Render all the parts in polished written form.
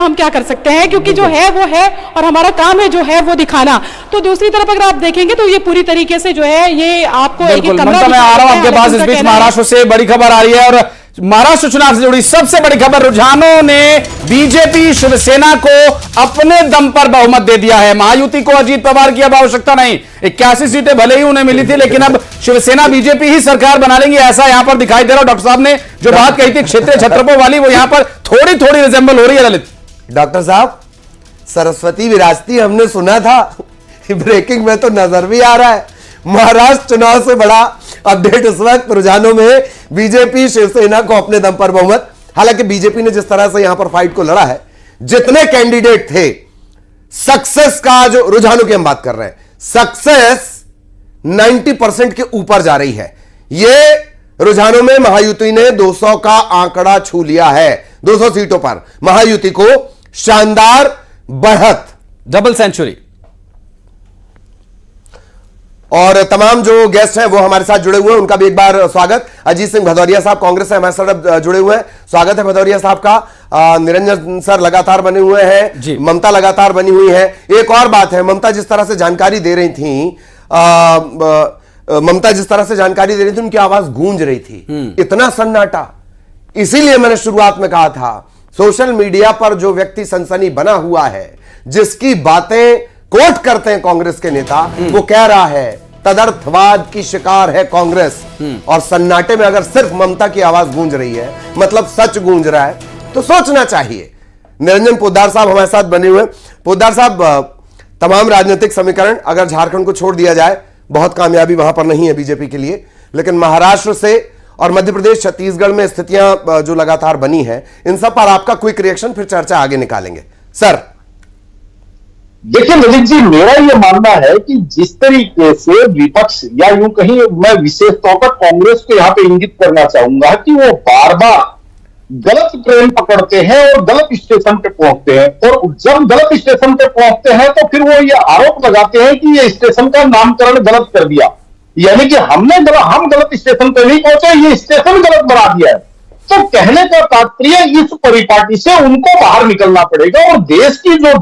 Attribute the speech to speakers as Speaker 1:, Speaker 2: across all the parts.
Speaker 1: हम क्या कर सकते हैं, क्योंकि जो है वो है और हमारा काम है जो है वो दिखाना। तो दूसरी तरफ अगर आप देखेंगे तो ये पूरी तरीके से जो है ये आपको एक कमरा,
Speaker 2: मैं आ रहा हूं आपके पास। इस बीच महाराष्ट्र से बड़ी खबर आ रही है, और महाराष्ट्र चुनाव से जुड़ी सबसे बड़ी खबर, रुझानों ने बीजेपी शिवसेना को अपने दम पर बहुमत दे दिया है। महायुति को अजीत पवार की अब आवश्यकता नहीं। 81 सीटें भले ही उन्हें मिली थी, लेकिन अब शिवसेना बीजेपी ही सरकार बना लेंगी, ऐसा यहां पर दिखाई दे रहा है। डॉक्टर साहब ने जो बात कही थी क्षेत्रीय छत्रपों वाली, वो यहां पर थोड़ी थोड़ी रिजेंबल हो रही है। ललित
Speaker 3: डॉक्टर साहब, सरस्वती विरासती हमने सुना था, ब्रेकिंग में तो नजर भी आ रहा है। महाराष्ट्र चुनाव से बड़ा अपडेट इस वक्त, रुझानों में बीजेपी शिवसेना को अपने दम पर बहुमत। हालांकि बीजेपी ने जिस तरह से यहां पर फाइट को लड़ा है, जितने कैंडिडेट थे, सक्सेस का जो रुझानों की हम बात कर रहे हैं, सक्सेस 90% के ऊपर जा रही है। यह रुझानों में महायुति ने 200 का आंकड़ा छू लिया है। 200 सीटों पर महायुति को शानदार बढ़त,
Speaker 2: डबल सेंचुरी।
Speaker 3: और तमाम जो गेस्ट हैं वो हमारे साथ जुड़े हुए हैं, उनका भी एक बार स्वागत। अजीत सिंह भदौरिया साहब कांग्रेस से हमारे साथ जुड़े हुए हैं, स्वागत है भदौरिया साहब का। निरंजन सर लगातार बने हुए हैं, ममता लगातार बनी हुई है। एक और बात है, ममता जिस तरह से जानकारी दे रही थी, उनकी आवाज गूंज रही थी, इतना सन्नाटा। इसीलिए मैंने शुरुआत में कहा था, सोशल मीडिया पर जो व्यक्ति सनसनी बना हुआ है, जिसकी बातें कोट करते हैं कांग्रेस के नेता, वो कह रहा है तदर्थवाद की शिकार है कांग्रेस। और सन्नाटे में अगर सिर्फ ममता की आवाज गूंज रही है, मतलब सच गूंज रहा है, तो सोचना चाहिए। निरंजन पोद्दार साहब हमारे साथ बने हुए। पोद्दार साहब, तमाम राजनीतिक समीकरण अगर झारखंड को छोड़ दिया जाए, बहुत कामयाबी वहां पर नहीं है बीजेपी के लिए, लेकिन महाराष्ट्र से और मध्य प्रदेश, छत्तीसगढ़ में स्थितियां जो लगातार बनी है, इन सब पर आपका क्विक रिएक्शन, फिर चर्चा आगे निकालेंगे सर।
Speaker 4: देखिए ललित जी, मेरा यह मानना है कि जिस तरीके से विपक्ष, या यूं कहीं मैं विशेष तौर पर कांग्रेस को यहां पे इंगित करना चाहूंगा कि वो बार बार गलत ट्रेन पकड़ते हैं और गलत स्टेशन पे पहुंचते हैं, और जब गलत स्टेशन पे पहुंचते हैं तो फिर वो ये आरोप लगाते हैं कि ये स्टेशन का नामकरण गलत कर दिया, यानी कि हम गलत स्टेशन पे नहीं पहुंचे, ये स्टेशन गलत बना दिया है। तो कहने का तात्पर्य, इस परिपाटी से उनको बाहर निकलना पड़ेगा और देश की जो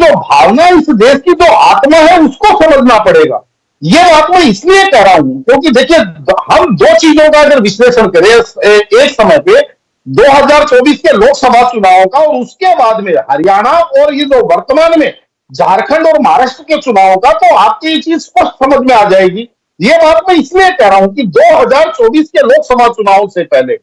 Speaker 4: भावना, इस देश की जो आत्मा है, उसको समझना पड़ेगा। यह बात मैं इसलिए कह रहा हूं क्योंकि देखिए, हम दो चीजों का अगर विश्लेषण करें एक समय पे, 2024 के लोकसभा चुनावों का और उसके बाद में हरियाणा और ये जो वर्तमान में झारखंड और महाराष्ट्र के चुनावों का, तो आपको ये चीज स्पष्ट समझ में आ जाएगी। ये बात मैं इसलिए कह रहा हूं कि 2024 के लोकसभा चुनाव से पहले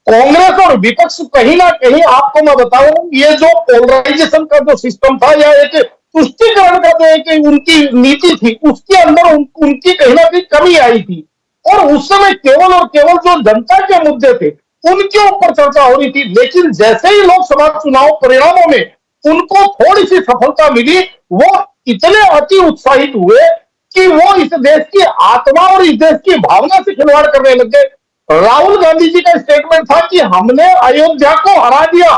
Speaker 4: कांग्रेस और विपक्ष कहीं ना कहीं, आपको मैं बताऊं, ये जो पोलराइजेशन का जो सिस्टम था, या एक तुष्टीकरण का जो एक उनकी नीति थी, उसके अंदर उनकी कहीं ना कहीं कमी आई थी। और उस समय केवल और केवल जो जनता के मुद्दे थे, उनके ऊपर चर्चा हो रही थी। लेकिन जैसे ही लोकसभा चुनाव परिणामों में उनको थोड़ी सी सफलता मिली, वो इतने अति उत्साहित हुए कि वो इस देश की आत्मा और इस देश की भावना से खिलवाड़ करने लग गए। राहुल गांधी जी का स्टेटमेंट था कि हमने अयोध्या को हरा दिया,